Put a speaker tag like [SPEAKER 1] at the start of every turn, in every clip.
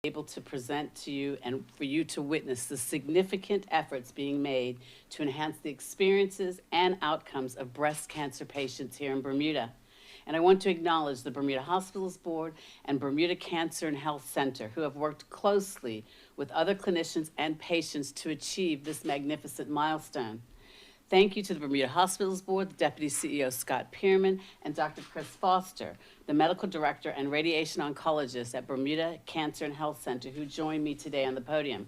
[SPEAKER 1] able to present to you and for you to witness the significant efforts being made to enhance the experiences and outcomes of breast cancer patients here in Bermuda. And I want to acknowledge the Bermuda Hospitals Board and Bermuda Cancer and Health Center, who have worked closely with other clinicians and patients to achieve this magnificent milestone. Thank you to the Bermuda Hospitals Board, the Deputy CEO Scott Pearman, and Dr. Chris Foster, the Medical Director and Radiation Oncologist at Bermuda Cancer and Health Center, who joined me today on the podium.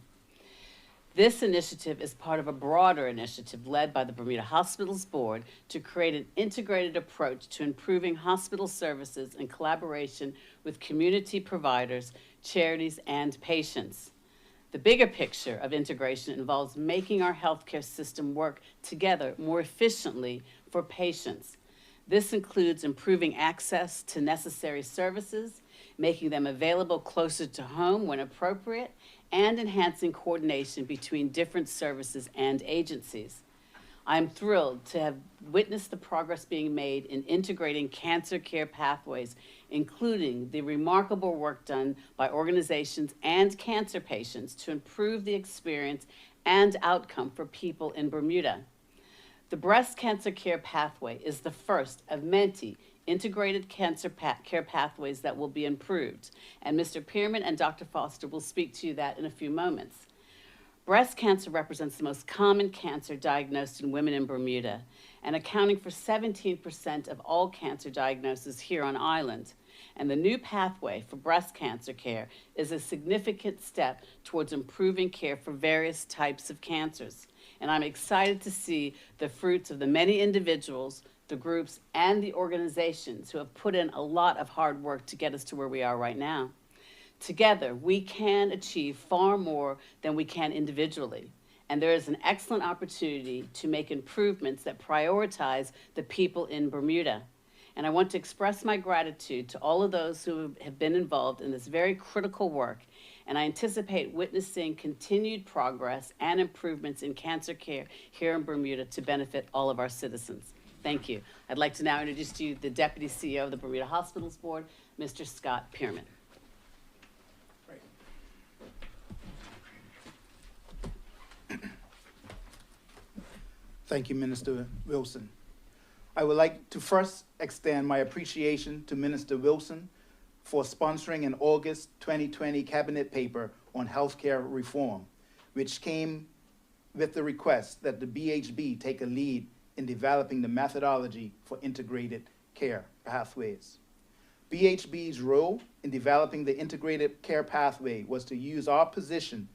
[SPEAKER 1] This initiative is part of a broader initiative led by the Bermuda Hospitals Board to create an integrated approach to improving hospital services in collaboration with community providers, charities, and patients. The bigger picture of integration involves making our healthcare system work together more efficiently for patients. This includes improving access to necessary services, making them available closer to home when appropriate, and enhancing coordination between different services and agencies. I'm thrilled to have witnessed the progress being made in integrating cancer care pathways, including the remarkable work done by organizations and cancer patients to improve the experience and outcome for people in Bermuda. The breast cancer care pathway is the first of many integrated cancer care pathways that will be improved, and Mr. Pearman and Dr. Foster will speak to you that in a few moments. Breast cancer represents the most common cancer diagnosed in women in Bermuda and accounting for 17% of all cancer diagnoses here on island. And the new pathway for breast cancer care is a significant step towards improving care for various types of cancers. And I'm excited to see the fruits of the many individuals, the groups, and the organizations who have put in a lot of hard work to get us to where we are right now. Together, we can achieve far more than we can individually. And there is an excellent opportunity to make improvements that prioritize the people in Bermuda. And I want to express my gratitude to all of those who have been involved in this very critical work. And I anticipate witnessing continued progress and improvements in cancer care here in Bermuda to benefit all of our citizens. Thank you. I'd like to now introduce to you the Deputy CEO of the Bermuda Hospitals Board, Mr. Scott Pearman.
[SPEAKER 2] Thank you, Minister Wilson. I would like to first extend my appreciation to Minister Wilson for sponsoring an August 2020 cabinet paper on healthcare reform, which came with the request that the BHB take a lead in developing the methodology for integrated care pathways. BHB's role in developing the integrated care pathway was to use our position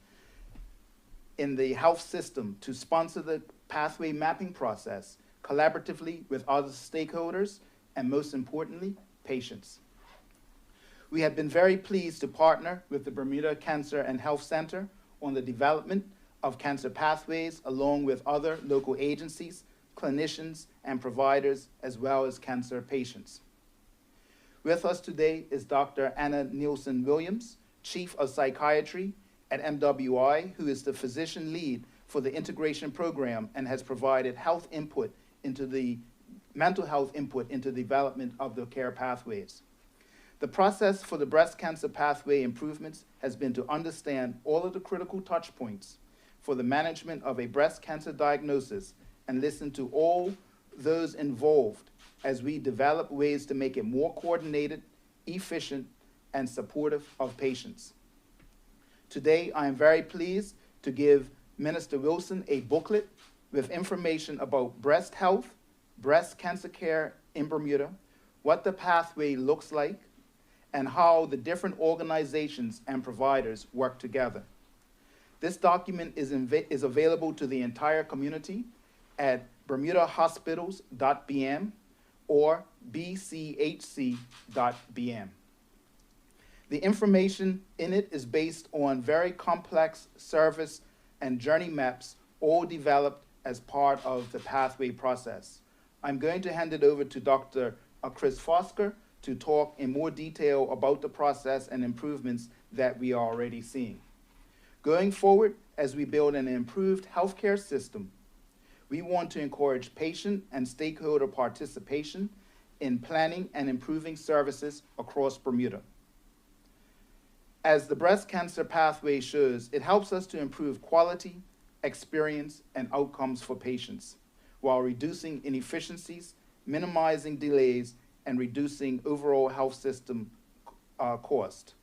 [SPEAKER 2] in the health system to sponsor the pathway mapping process collaboratively with other stakeholders and, most importantly, patients. We have been very pleased to partner with the Bermuda Cancer and Health Center on the development of cancer pathways along with other local agencies, clinicians, and providers, as well as cancer patients. With us today is Dr. Anna Nielsen-Williams, Chief of Psychiatry at MWI, who is the physician lead for the integration program and has provided mental health input into the development of the care pathways. The process for the breast cancer pathway improvements has been to understand all of the critical touch points for the management of a breast cancer diagnosis and listen to all those involved as we develop ways to make it more coordinated, efficient, and supportive of patients. Today, I am very pleased to give Minister Wilson a booklet with information about breast health, breast cancer care in Bermuda, what the pathway looks like, and how the different organizations and providers work together. This document is available to the entire community at bermudahospitals.bm or bchc.bm. The information in it is based on very complex service and journey maps, all developed as part of the pathway process. I'm going to hand it over to Dr. Chris Foster to talk in more detail about the process and improvements that we are already seeing. Going forward, as we build an improved healthcare system, we want to encourage patient and stakeholder participation in planning and improving services across Bermuda. As the breast cancer pathway shows, it helps us to improve quality, experience, and outcomes for patients while reducing inefficiencies, minimizing delays, and reducing overall health system cost.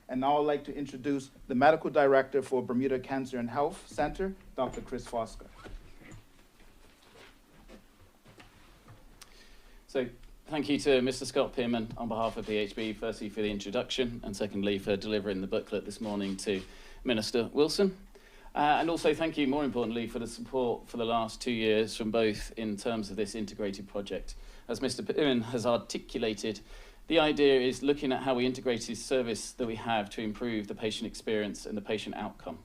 [SPEAKER 2] And now I'd like to introduce the Medical Director for Bermuda Cancer and Health Center, Dr. Chris Fosker.
[SPEAKER 3] So thank you to Mr. Scott Pearman on behalf of BHB, firstly for the introduction, and secondly for delivering the booklet this morning to Minister Wilson. And also thank you, more importantly, for the support for the last 2 years from both in terms of this integrated project. As Mr. Pearman has articulated, the idea is looking at how we integrate this service that we have to improve the patient experience and the patient outcome.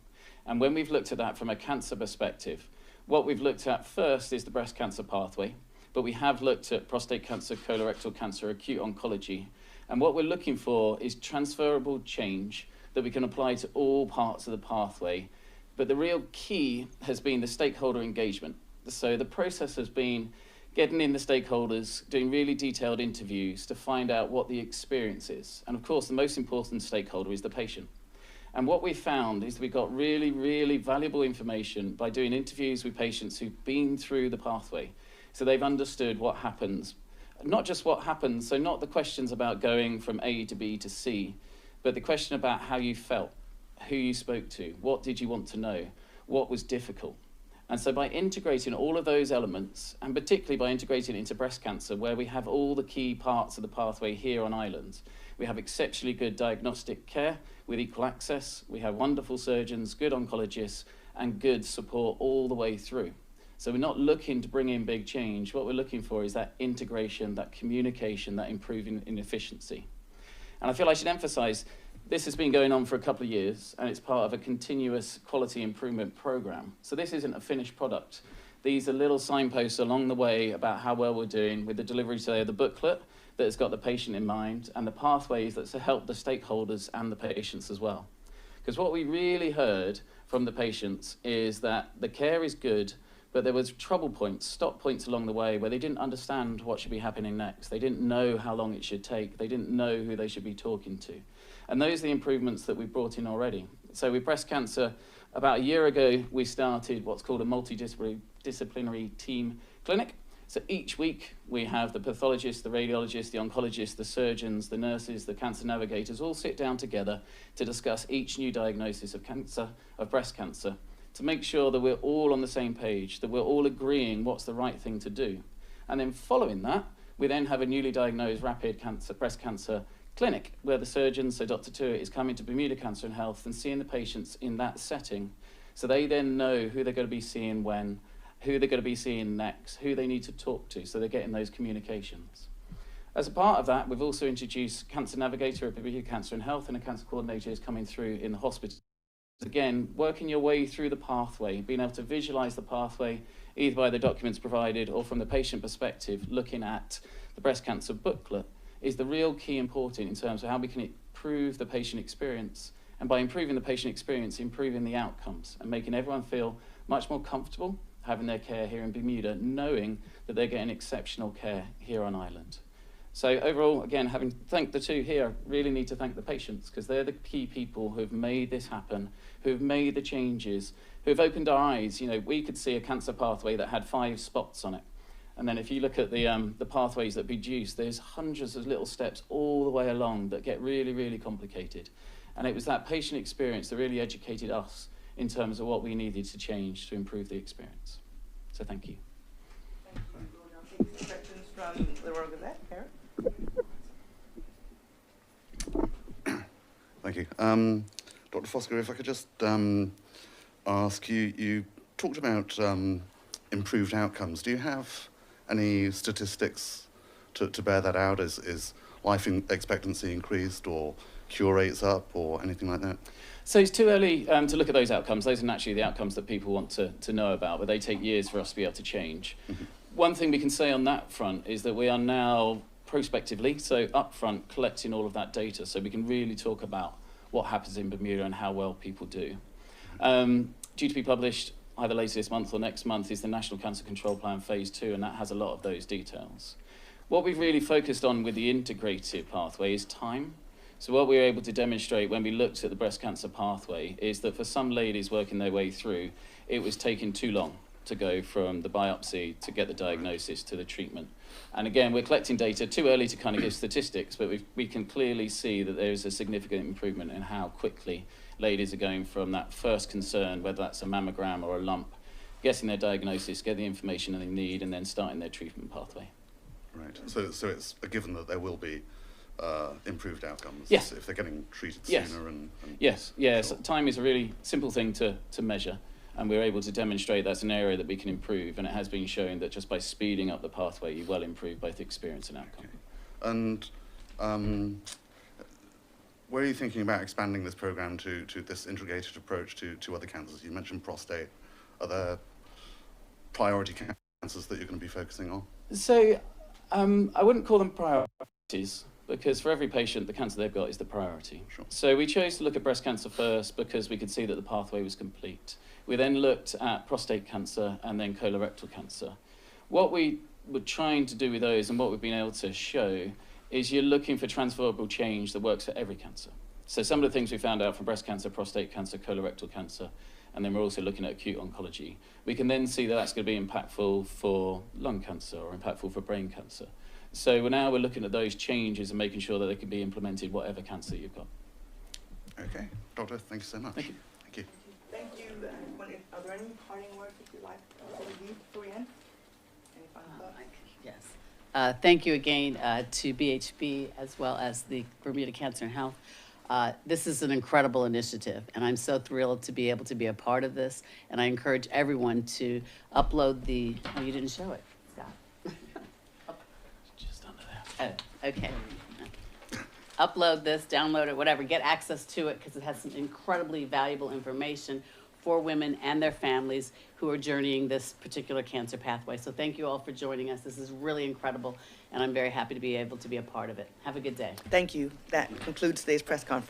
[SPEAKER 3] And when we've looked at that from a cancer perspective, what we've looked at first is the breast cancer pathway, but we have looked at prostate cancer, colorectal cancer, acute oncology. And what we're looking for is transferable change that we can apply to all parts of the pathway. But the real key has been the stakeholder engagement. So the process has been getting in the stakeholders, doing really detailed interviews to find out what the experience is. And of course, the most important stakeholder is the patient. And what we found is we got really, really valuable information by doing interviews with patients who've been through the pathway. So they've understood what happens, not just what happens, so not the questions about going from A to B to C, but the question about how you felt, who you spoke to, what did you want to know, what was difficult. And so by integrating all of those elements, and particularly by integrating it into breast cancer, where we have all the key parts of the pathway here on island, we have exceptionally good diagnostic care with equal access, we have wonderful surgeons, good oncologists, and good support all the way through. So we're not looking to bring in big change. What we're looking for is that integration, that communication, that improving in efficiency. And I feel I should emphasize, this has been going on for a couple of years, and it's part of a continuous quality improvement program. So this isn't a finished product. These are little signposts along the way about how well we're doing with the delivery today of the booklet that has got the patient in mind and the pathways that help the stakeholders and the patients as well. Because what we really heard from the patients is that the care is good, but there was trouble points, stop points along the way where they didn't understand what should be happening next. They didn't know how long it should take. They didn't know who they should be talking to. And those are the improvements that we've brought in already. So with breast cancer, about a year ago, we started what's called a multidisciplinary team clinic. So each week we have the pathologist, the radiologist, the oncologist, the surgeons, the nurses, the cancer navigators all sit down together to discuss each new diagnosis of cancer, of breast cancer, to make sure that we're all on the same page, that we're all agreeing what's the right thing to do. And then following that, we then have a newly diagnosed rapid breast cancer clinic where the surgeon, so Dr. Tuitt, is coming to Bermuda Cancer and Health and seeing the patients in that setting. So they then know who they're going to be seeing when, who they're going to be seeing next, who they need to talk to, so they're getting those communications. As a part of that, we've also introduced Cancer Navigator at Bermuda Cancer and Health, and a cancer coordinator is coming through in the hospital. Again, working your way through the pathway, being able to visualize the pathway, either by the documents provided or from the patient perspective, looking at the breast cancer booklet, is the real key important in terms of how we can improve the patient experience. And by improving the patient experience, improving the outcomes and making everyone feel much more comfortable having their care here in Bermuda, knowing that they're getting exceptional care here on island. So overall, again, having thanked the two here, really need to thank the patients because they're the key people who have made this happen, who have made the changes, who have opened our eyes. You know, we could see a cancer pathway that had 5 spots on it. And then if you look at the pathways that we use, there's hundreds of little steps all the way along that get really, really complicated. And it was that patient experience that really educated us in terms of what we needed to change to improve the experience. So thank you.
[SPEAKER 4] Thank you. We'll now take some questions from the Royal Gazette. Eric?
[SPEAKER 5] Thank you. Dr. Fosker, if I could just ask you, you talked about improved outcomes. Do you have any statistics to bear that out? Is life expectancy increased or cure rates up or anything like that?
[SPEAKER 3] So it's too early to look at those outcomes. Those are naturally the outcomes that people want to know about, but they take years for us to be able to change. Mm-hmm. One thing we can say on that front is that we are now prospectively, so upfront, collecting all of that data so we can really talk about what happens in Bermuda and how well people do. Due to be published either later this month or next month is the National Cancer Control Plan Phase 2, and that has a lot of those details. What we've really focused on with the integrated pathway is time. So what we were able to demonstrate when we looked at the breast cancer pathway is that for some ladies working their way through, it was taking too long to go from the biopsy to get the diagnosis to the treatment. And again, we're collecting data, too early to kind of give statistics, but we can clearly see that there is a significant improvement in how quickly ladies are going from that first concern, whether that's a mammogram or a lump, getting their diagnosis, get the information they need, and then starting their treatment pathway.
[SPEAKER 5] Right. So it's a given that there will be improved outcomes
[SPEAKER 3] Yes.
[SPEAKER 5] if they're getting treated
[SPEAKER 3] Yes.
[SPEAKER 5] sooner. And
[SPEAKER 3] Yes,
[SPEAKER 5] Sure.
[SPEAKER 3] time is a really simple thing to measure, and we're able to demonstrate that's an area that we can improve, and it has been shown that just by speeding up the pathway, you well improve both experience and outcome.
[SPEAKER 5] Okay. And where are you thinking about expanding this program to this integrated approach to other cancers? You mentioned prostate. Are there priority cancers that you're going to be focusing on?
[SPEAKER 3] So I wouldn't call them priorities, because for every patient, the cancer they've got is the priority.
[SPEAKER 5] Sure.
[SPEAKER 3] So we chose to look at breast cancer first because we could see that the pathway was complete. We then looked at prostate cancer and then colorectal cancer. What we were trying to do with those and what we've been able to show is you're looking for transferable change that works for every cancer. So some of the things we found out from breast cancer, prostate cancer, colorectal cancer, and then we're also looking at acute oncology. We can then see that that's going to be impactful for lung cancer or impactful for brain cancer. So now we're looking at those changes and making sure that they can be implemented whatever cancer you've got.
[SPEAKER 5] Okay, Doctor, thank you so much.
[SPEAKER 3] Thank you.
[SPEAKER 5] Thank you.
[SPEAKER 4] Thank you. Are there any parting words that you'd like to leave before we end? Any final thoughts?
[SPEAKER 1] Yes. Thank you again to BHB as well as the Bermuda Cancer and Health. This is an incredible initiative, and I'm so thrilled to be able to be a part of this. And I encourage everyone to upload the, oh, you didn't show it, Scott.
[SPEAKER 3] Just under there.
[SPEAKER 1] Oh, okay. Upload this, download it, whatever, get access to it because it has some incredibly valuable information for women and their families who are journeying this particular cancer pathway. So thank you all for joining us. This is really incredible, and I'm very happy to be able to be a part of it. Have a good day.
[SPEAKER 4] Thank you. That concludes today's press conference.